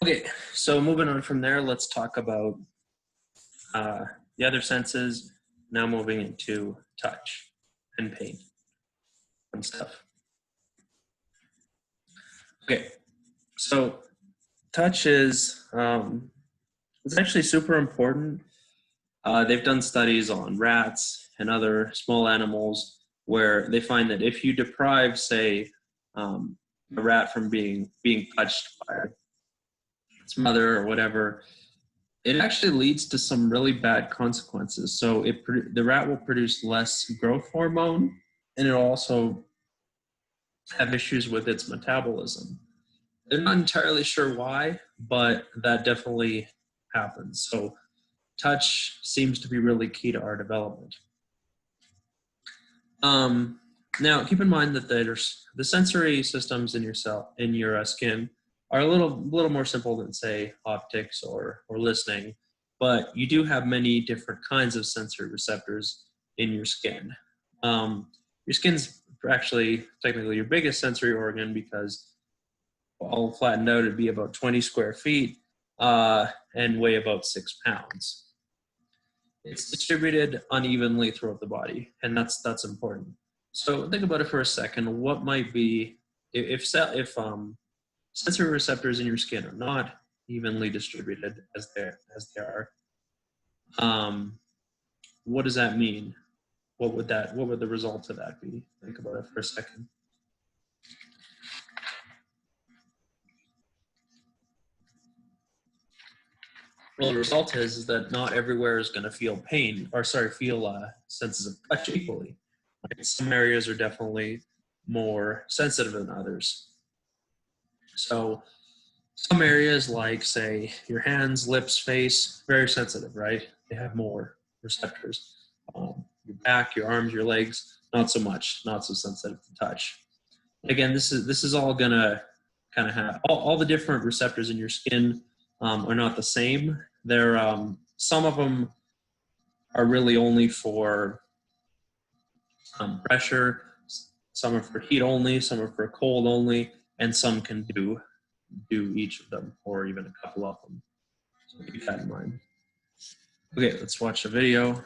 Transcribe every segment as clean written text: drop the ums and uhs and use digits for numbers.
Okay, so moving on from there, let's talk about the other senses. Now moving into touch and pain and stuff. Okay, so touch is it's actually super important. They've done studies on rats and other small animals where they find that if you deprive, say, a rat from being touched by its mother or whatever, it actually leads to some really bad consequences. So the rat will produce less growth hormone, and it'll also have issues with its metabolism. They're not entirely sure why, but that definitely happens. So touch seems to be really key to our development. Now, keep in mind that the sensory systems in your skin are a little more simple than, say, optics or listening, but you do have many different kinds of sensory receptors in your skin. Your skin's actually technically your biggest sensory organ because all flattened out it'd be about 20 square feet and weigh about 6 pounds. It's distributed unevenly throughout the body, and that's important. So think about it for a second. What might be if sensory receptors in your skin are not evenly distributed as they are? What does that mean? What would the result of that be? Think about it for a second. Well, the result is that not everywhere is going to feel senses of touch equally. Right? Some areas are definitely more sensitive than others. So some areas like, say, your hands, lips, face, very sensitive, right? They have more receptors. Your back, your arms, your legs, not so much, not so sensitive to touch. Again, this is all going to kind of have all the different receptors in your skin are not the same. They're some of them are really only for pressure, some are for heat only, some are for cold only, and some can do each of them or even a couple of them. So keep that in mind. Okay, let's watch the video.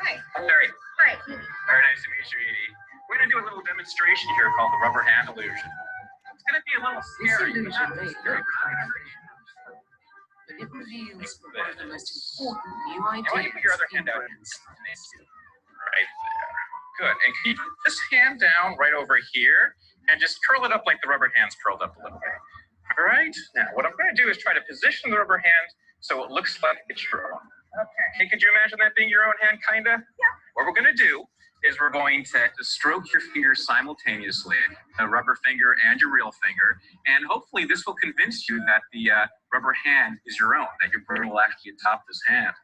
Hi. Larry. Hi. Very nice to meet you, Edie. We're going to do a little demonstration here called the rubber hand illusion. It's going to be a little scary. This illusion may look but it reveals one of the most important new ideas. Why don't you put your other hand out? Right there. Good. And can you put this hand down right over here and just curl it up like the rubber hand's curled up a little bit. All right. Now, what I'm going to do is try to position the rubber hand so it looks like it's your own. Okay. Could you imagine that being your own hand, kind of? Yeah. What we're going to do is we're going to stroke your fingers simultaneously, the rubber finger and your real finger, and hopefully this will convince you that the rubber hand is your own, that your brain will actually adopt this hand.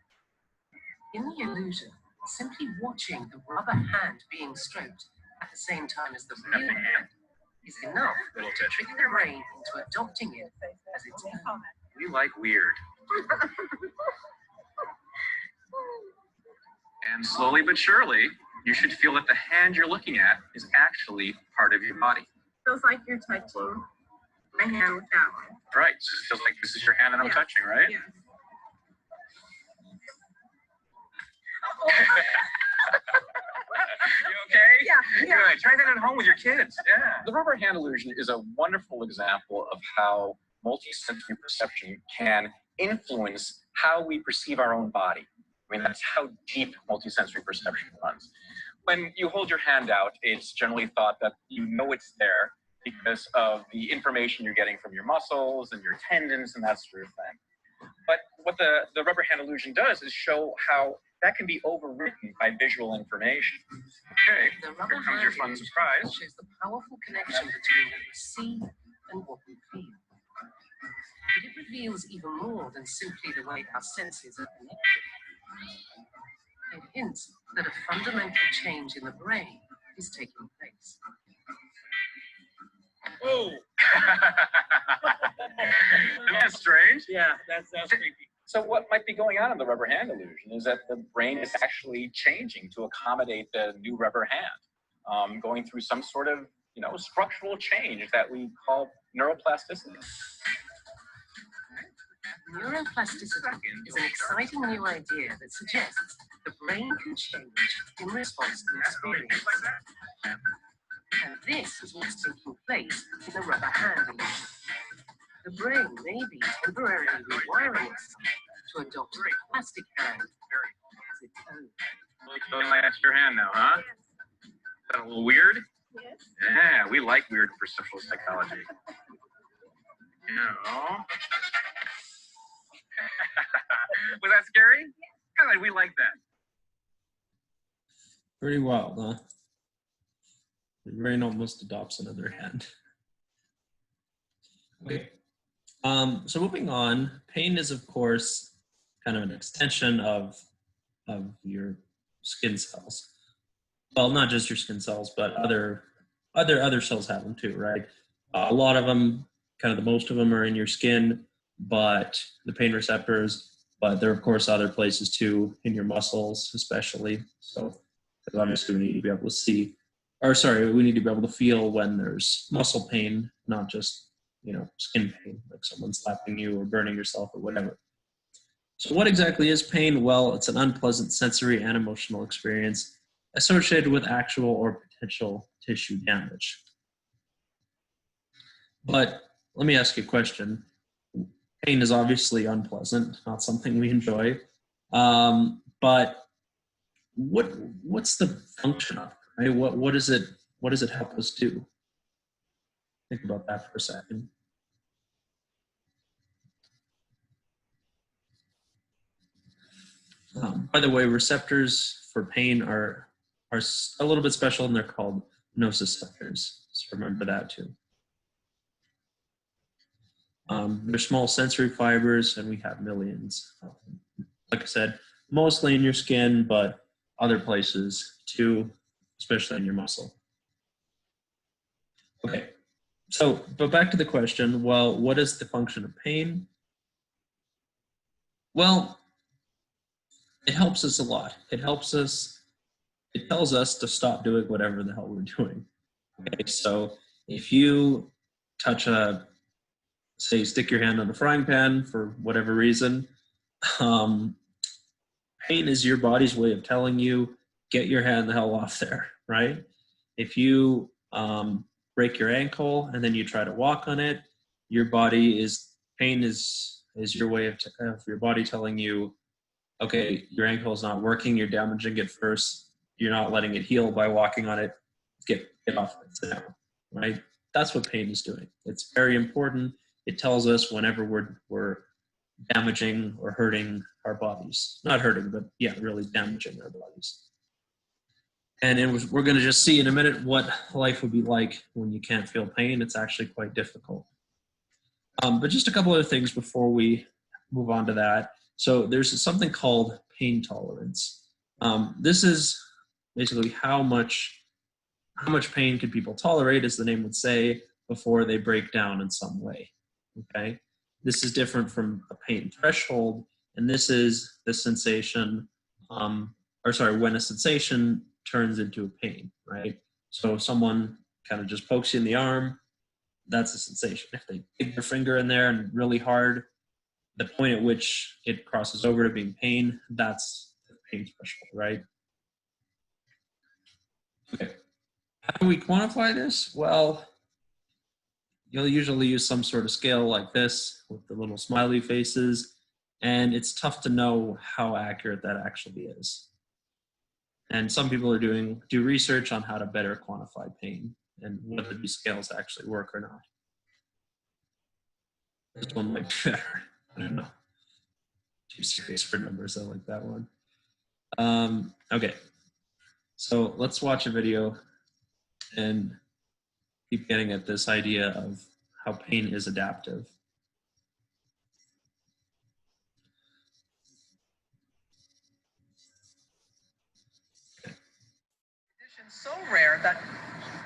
In the illusion, simply watching the rubber hand being stroked at the same time as the real hand is enough to trick the brain into adopting it as its own. We like weird. And slowly but surely, you should feel that the hand you're looking at is actually part of your body. Feels like you're touching my hand with that one. Right. So it feels like this is your hand that I'm touching, right? Yeah. You okay? Yeah. Good. Try that at home with your kids. Yeah. The rubber hand illusion is a wonderful example of how multisensory perception can influence how we perceive our own body. I mean, that's how deep multisensory perception runs. When you hold your hand out, it's generally thought that you know it's there because of the information you're getting from your muscles and your tendons and that sort of thing. But what the rubber hand illusion does is show how that can be overwritten by visual information. Okay, The rubber here comes your fun surprise. shows the powerful connection between what we see and what we feel. But it reveals even more than simply the way our senses are connected. It hints that a fundamental change in the brain is taking place. Oh! Isn't that strange? Yeah, that's creepy. So what might be going on in the rubber hand illusion is that the brain is actually changing to accommodate the new rubber hand, going through some sort of, structural change that we call neuroplasticity. Neuroplasticity is an exciting new idea that suggests the brain can change in response to experience. And this is what's taking place in the rubber hand illusion. The brain may be temporarily rewiring itself to adopt a plastic hand as its own. That's your hand now, huh? Is that a little weird? Yes. Yeah, we like weird perceptual psychology. Yeah. Was that scary? Good, we like that. Pretty wild, huh? The brain almost adopts another hand. Okay. So moving on, pain is of course kind of an extension of your skin cells. Well, not just your skin cells, but other cells have them too, right? A lot of them, kind of the most of them, are in your skin, but the pain receptors. But there are of course other places too, in your muscles, especially. So, because obviously we need to be able to see, or sorry, we need to be able to feel when there's muscle pain, not just skin pain, like someone slapping you or burning yourself or whatever. So what exactly is pain? Well, it's an unpleasant sensory and emotional experience associated with actual or potential tissue damage. But let me ask you a question. Pain is obviously unpleasant, not something we enjoy. But what's the function of it, right? What does it help us do? Think about that for a second. By the way, receptors for pain are a little bit special, and they're called nociceptors. So remember that too. They're small sensory fibers, and we have millions. Like I said, mostly in your skin, but other places too, especially in your muscle. Okay, so but back to the question. Well, what is the function of pain? Well, it helps us a lot. It tells us to stop doing whatever the hell we're doing. Okay, so if you touch say stick your hand on a frying pan for whatever reason, pain is your body's way of telling you, get your hand the hell off there, right? If you break your ankle and then you try to walk on it, pain is your way of your body telling you, okay, your ankle is not working, you're damaging it first, you're not letting it heal by walking on it, get off it, sit down, right? That's what pain is doing. It's very important. It tells us whenever we're damaging or hurting our bodies. Not hurting, but yeah, really damaging our bodies. And we're going to just see in a minute what life would be like when you can't feel pain. It's actually quite difficult. But just a couple other things before we move on to that. So there's something called pain tolerance. This is basically how much pain can people tolerate, as the name would say, before they break down in some way. Okay, this is different from a pain threshold, and this is the sensation, when a sensation turns into a pain, right? So if someone kind of just pokes you in the arm, that's a sensation. If they dig their finger in there and really hard, the point at which it crosses over to being pain, that's the pain threshold, right? Okay. How do we quantify this? Well, you'll usually use some sort of scale like this with the little smiley faces, and it's tough to know how accurate that actually is. And some people do research on how to better quantify pain and whether these scales actually work or not. This one might be better. I don't know. Too serious for numbers. I like that one. Okay. So let's watch a video and keep getting at this idea of how pain is adaptive. So rare that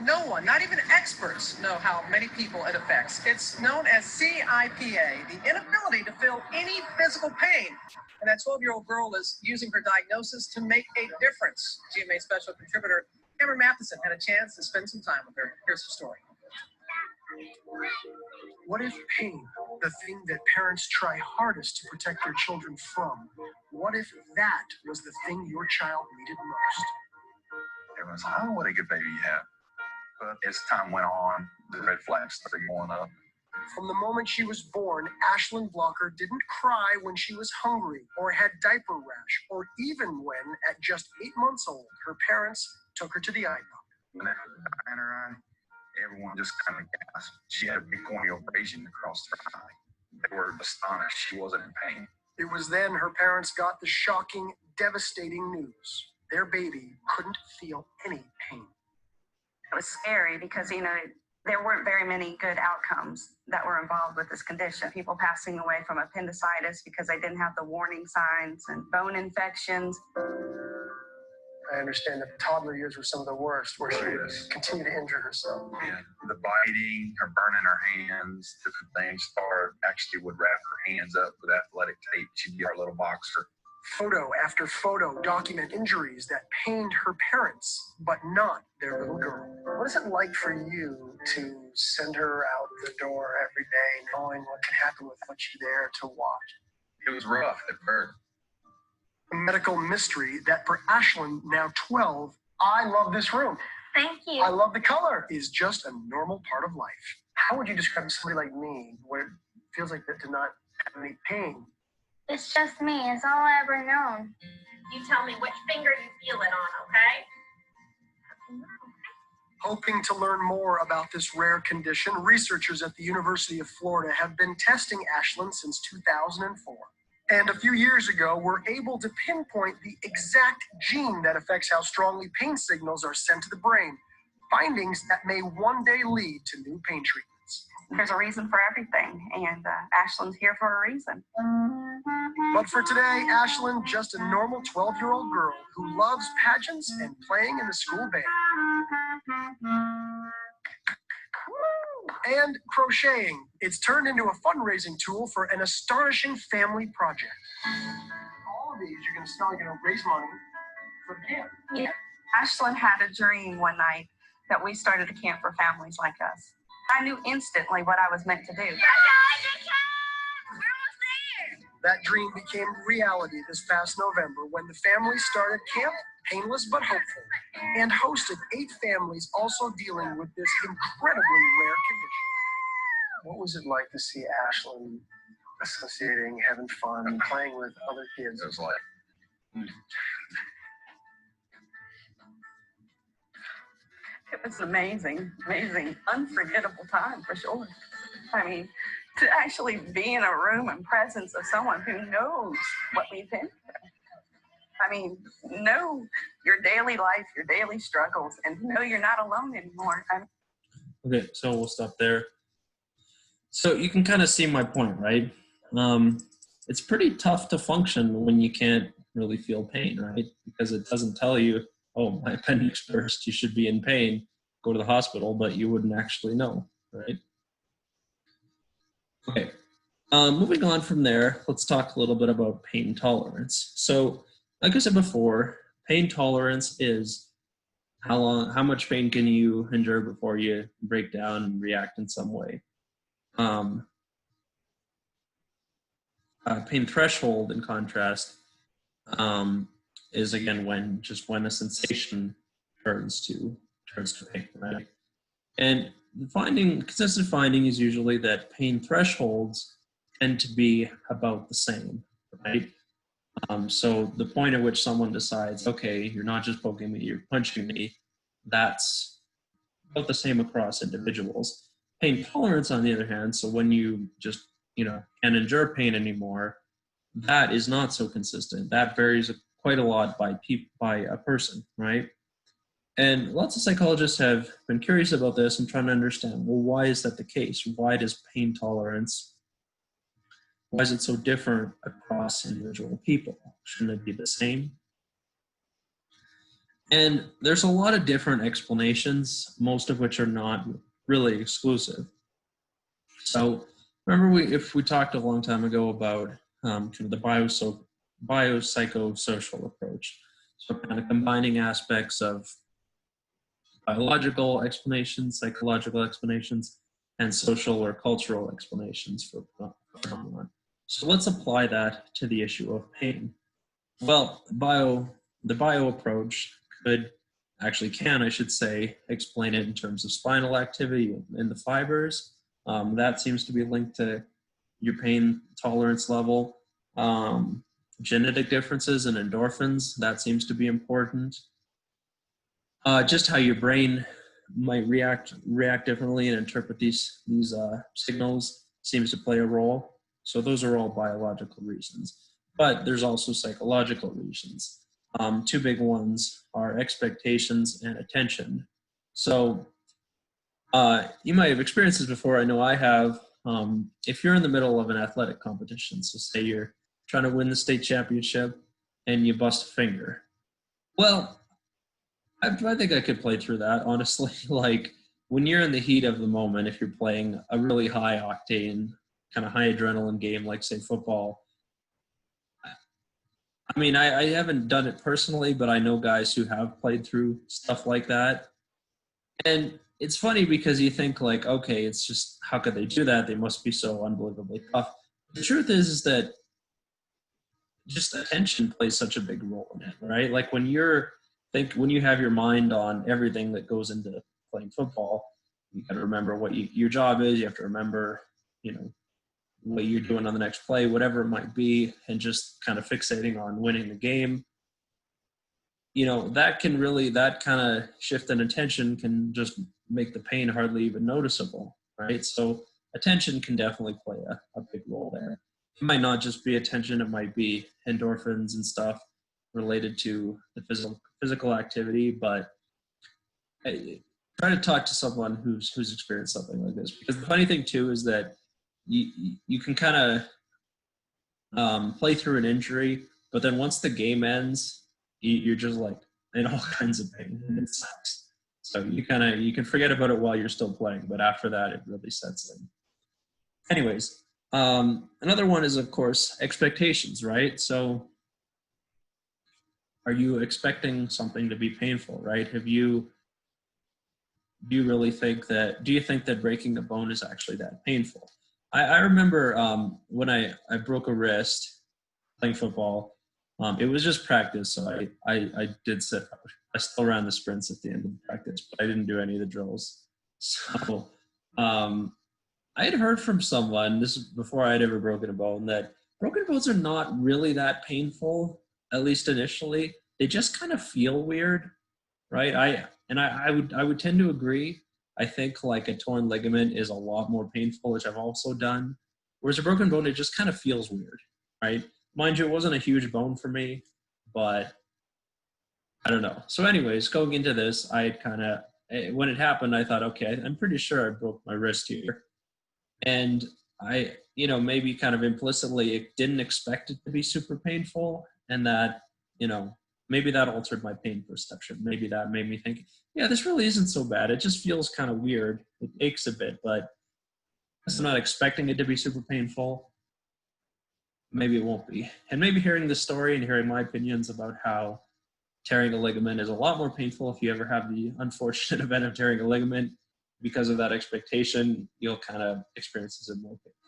No one, not even experts, know how many people it affects. It's known as CIPA, the inability to feel any physical pain. And that 12-year-old girl is using her diagnosis to make a difference. GMA special contributor Cameron Matheson had a chance to spend some time with her. Here's the story. What if pain, the thing that parents try hardest to protect their children from, what if that was the thing your child needed most? Everyone's like, oh, what a good baby you have. But as time went on, the red flags started going up. From the moment she was born, Ashlyn Blocker didn't cry when she was hungry or had diaper rash, or even when, at just 8 months old, her parents took her to the eye doctor. When that eye in her eye, everyone just kind of gasped. She had a big corneal abrasion across her eye. They were astonished she wasn't in pain. It was then her parents got the shocking, devastating news. Their baby couldn't feel any pain. It was scary because, there weren't very many good outcomes that were involved with this condition. People passing away from appendicitis because they didn't have the warning signs, and bone infections. I understand that the toddler years were some of the worst, where she would continue to injure herself. Yeah, the biting, her burning her hands, different things. Star actually would wrap her hands up with athletic tape. She'd be our little boxer. Photo after photo document injuries that pained her parents, but not their little girl. What is it like for you to send her out the door every day, knowing what can happen without you there to watch? It was rough at first. A medical mystery that for Ashlyn, now 12, I love this room. Thank you. I love the color, is just a normal part of life. How would you describe somebody like me, where it feels like that to not have any pain? It's just me. It's all I ever known. You tell me which finger you feel it on, okay? Hoping to learn more about this rare condition, researchers at the University of Florida have been testing Ashlyn since 2004. And a few years ago, were able to pinpoint the exact gene that affects how strongly pain signals are sent to the brain. Findings that may one day lead to new pain treatments. There's a reason for everything, and Ashlyn's here for a reason. But for today, Ashlyn, just a normal 12-year-old girl who loves pageants and playing in the school band. And crocheting. It's turned into a fundraising tool for an astonishing family project. All of these you're going to raise money for the camp. Yeah. Ashlyn had a dream one night that we started a camp for families like us. I knew instantly what I was meant to do. That dream became reality this past November when the family started Camp Painless But Hopeful and hosted 8 families also dealing with this incredibly rare condition. What was it like to see Ashlyn associating, having fun, playing with other kids? It was like, It was amazing, unforgettable time for sure. I mean, to actually be in a room and presence of someone who knows what we've been through. I mean, know your daily life, your daily struggles, and know you're not alone anymore. Okay, so we'll stop there. So you can kind of see my point, right? It's pretty tough to function when you can't really feel pain, right? Because it doesn't tell you, oh, my appendix burst, you should be in pain, go to the hospital, but you wouldn't actually know, right? Okay, moving on from there, let's talk a little bit about pain tolerance. So, like I said before, pain tolerance is how much pain can you endure before you break down and react in some way. Pain threshold, in contrast, is again when a sensation turns to pain, right? And consistent finding is usually that pain thresholds tend to be about the same, right? So the point at which someone decides, okay, you're not just poking me, you're punching me, that's about the same across individuals. Pain tolerance, on the other hand, so when you just, can't endure pain anymore, that is not so consistent. That varies quite a lot by a person, right? And lots of psychologists have been curious about this and trying to understand, well, why is that the case? Why is it so different across individual people? Shouldn't it be the same? And there's a lot of different explanations, most of which are not really exclusive. So remember, if we talked a long time ago about kind of the biopsychosocial approach, so kind of combining aspects of biological explanations, psychological explanations, and social or cultural explanations for phenomenon. So let's apply that to the issue of pain. Well, the bio approach can, I should say, explain it in terms of spinal activity in the fibers. That seems to be linked to your pain tolerance level. Genetic differences in endorphins, that seems to be important. Just how your brain might react differently and interpret these signals seems to play a role. So those are all biological reasons. But there's also psychological reasons. Two big ones are expectations and attention. So you might have experienced this before. I know I have. If you're in the middle of an athletic competition, so say you're trying to win the state championship and you bust a finger. Well, I think I could play through that, honestly. Like when you're in the heat of the moment, if you're playing a really high octane, kind of high adrenaline game, like say football, I mean, I haven't done it personally, but I know guys who have played through stuff like that. And it's funny because you think like, okay, it's just, how could they do that? They must be so unbelievably tough. The truth is that just attention plays such a big role in it, right? Like when you have your mind on everything that goes into playing football, you got to remember what your job is. You have to remember, what you're doing on the next play, whatever it might be, and just kind of fixating on winning the game. That kind of shift in attention can just make the pain hardly even noticeable, right? So attention can definitely play a big role there. It might not just be attention, it might be endorphins and stuff related to the physical activity, but try to talk to someone who's experienced something like this. Because the funny thing too is that you can kind of play through an injury, but then once the game ends, you're just like in all kinds of pain, and it sucks. So you can forget about it while you're still playing, but after that, it really sets in. Anyways, another one is, of course, expectations, right? So are you expecting something to be painful, right? Do you think that breaking a bone is actually that painful? I remember when I broke a wrist playing football. It was just practice, so I did sit out. I still ran the sprints at the end of the practice, but I didn't do any of the drills. So I had heard from someone, this is before I had ever broken a bone, that broken bones are not really that painful, at least initially. They just kind of feel weird, right? I would tend to agree. I think like a torn ligament is a lot more painful, which I've also done. Whereas a broken bone, it just kind of feels weird, right? Mind you, it wasn't a huge bone for me, but I don't know. So anyways, going into this, when it happened, I thought, okay, I'm pretty sure I broke my wrist here. And I, maybe kind of implicitly didn't expect it to be super painful, and that, maybe that altered my pain perception. Maybe that made me think, yeah, this really isn't so bad. It just feels kind of weird. It aches a bit, but I'm not expecting it to be super painful. Maybe it won't be. And maybe hearing the story and hearing my opinions about how tearing a ligament is a lot more painful if you ever have the unfortunate event of tearing a ligament, because of that expectation, you'll kind of experience it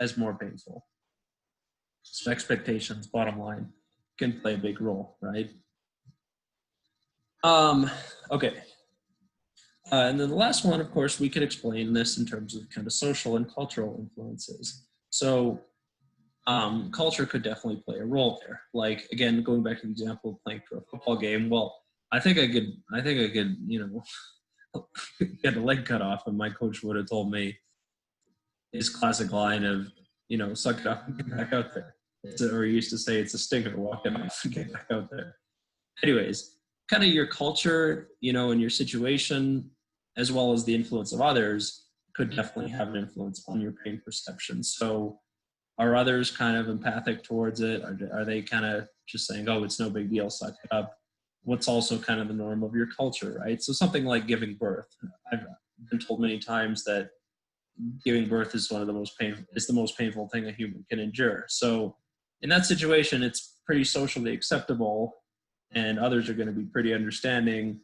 as more painful. So expectations, bottom line, can play a big role, right? Okay. And then the last one, of course, we could explain this in terms of kind of social and cultural influences. So culture could definitely play a role there. Like, again, going back to the example of playing for a football game, well, I think I could, get a leg cut off, and my coach would have told me his classic line of, suck it up and get back out there. Or he used to say, it's a stinger, walk it off and get back out there. Anyways, kind of your culture, and your situation, as well as the influence of others, could definitely have an influence on your pain perception. So are others kind of empathic towards it? Are they kind of just saying, oh, it's no big deal, suck it up? what's also kind of the norm of your culture, right? So something like giving birth. I've been told many times that giving birth is the most painful thing a human can endure. So in that situation, it's pretty socially acceptable, and others are going to be pretty understanding,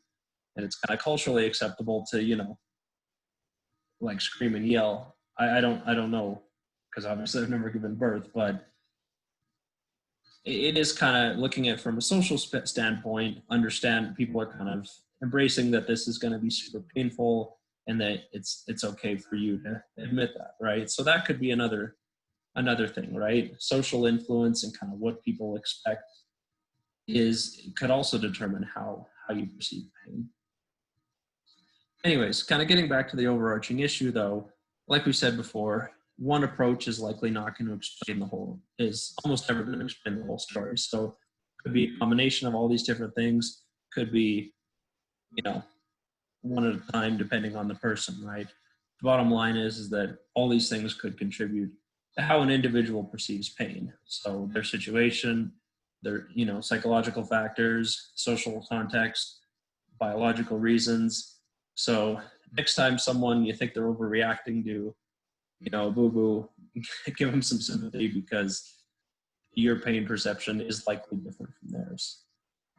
and it's kind of culturally acceptable to, you know, like scream and yell. I don't know, because obviously I've never given birth, but it is kind of looking at it from a social standpoint, understand people are kind of embracing that this is going to be super painful and that it's okay for you to admit that, right? So that could be another thing, right? Social influence and kind of what people expect could also determine how you perceive pain. Anyways, kind of getting back to the overarching issue though, like we said before, one approach is likely not going to explain is almost never going to explain the whole story. So it could be a combination of all these different things, could be, you know, one at a time depending on the person, right? The bottom line is that all these things could contribute to how an individual perceives pain. So their situation, their, you know, psychological factors, social context, biological reasons. So next time you think they're overreacting to, you know, boo-boo, give them some sympathy, because your pain perception is likely different from theirs.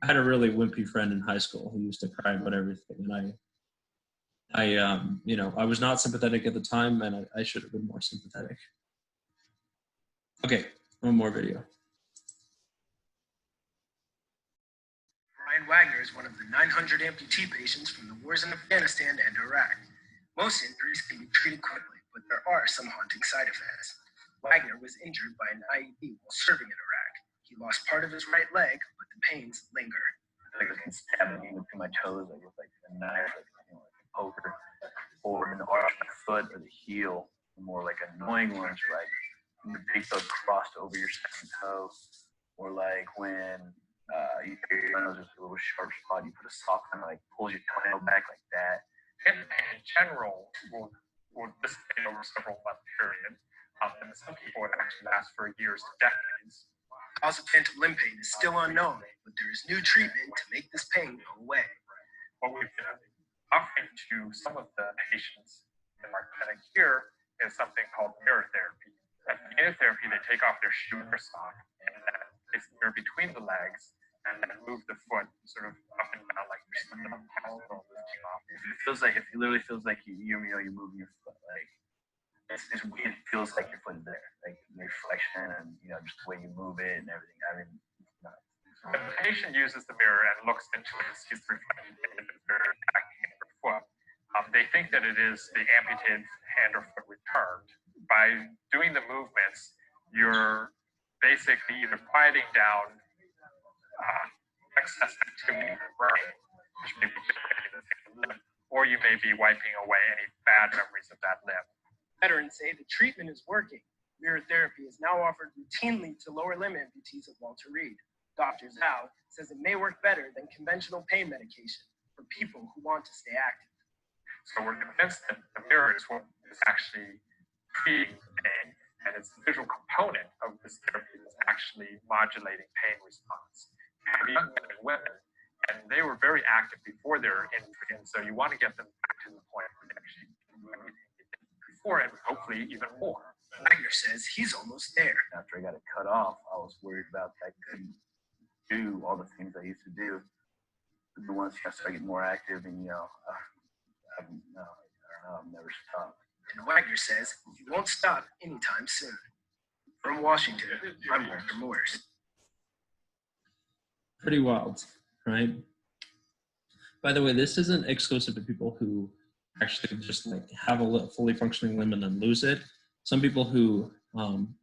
I had a really wimpy friend in high school who used to cry about everything, and you know, I was not sympathetic at the time, and I should have been more sympathetic. Okay, one more video. Brian Wagner is one of the 900 amputee patients from the wars in Afghanistan and Iraq. Most injuries can be treated quickly, but there are some haunting side effects. Wagner was injured by an IED while serving in Iraq. He lost part of his right leg, but the pains linger. Like I can stab me between my toes, like with like a knife, like, you know, like a poker, or in the arch of my foot or the heel. The more like annoying ones, like when the big toe crossed over your second toe, or like when you know, there's a little sharp spot, you put a sock on, like pulls your toenail back like that. And in general, will dissipate over several month period. And some people would actually last for years to decades. The cause of phantom limb pain is still unknown, but there is new treatment to make this pain go away. What we've been offering to some of the patients in our clinic here is something called mirror therapy. At the beginning of therapy, they take off their shoe or sock and then place the mirror between the legs and then move the foot sort of up and down like you're sitting on a pallet or lifting off. It literally feels like you're moving your foot. Like it feels like your foot is there, like the reflection and, you know, just the way you move it and everything. I mean, it's nuts. When the patient uses the mirror and looks into it and sees the reflection in the mirror attacking their foot, they think that it is the amputated hand or foot returned. By doing the movements, you're basically either quieting down excess activity in the brain, which may be generating the same limb, or you may be wiping away any bad memories of that limb. Veterans say the treatment is working. Mirror therapy is now offered routinely to lower limb amputees at Walter Reed. Dr. Zhao says it may work better than conventional pain medication for people who want to stay active. So we're convinced that the mirror is what is actually treating pain, and it's the visual component of this therapy that's actually modulating pain response. And young men and women, and they were very active before their injury, and so you want to get them back to the point where they actually do everything they did before, and hopefully even more. Wagner says he's almost there. After I got it cut off, I was worried about that I couldn't do all the things I used to do. But once I started getting more active, and I don't know, I've never stopped. And Wagner says he won't stop anytime soon. From Washington, I'm Walter Morris. Pretty wild, right? By the way, this isn't exclusive to people who actually just like have a fully functioning limb and then lose it. Some people who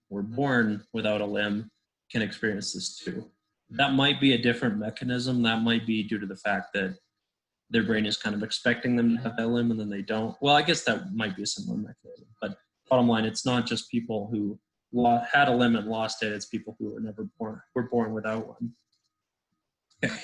were born without a limb can experience this too. That might be a different mechanism. That might be due to the fact that their brain is kind of expecting them to have that limb and then they don't. Well, I guess that might be a similar mechanism. But bottom line, it's not just people who had a limb and lost it. It's people who were born without one. Okay.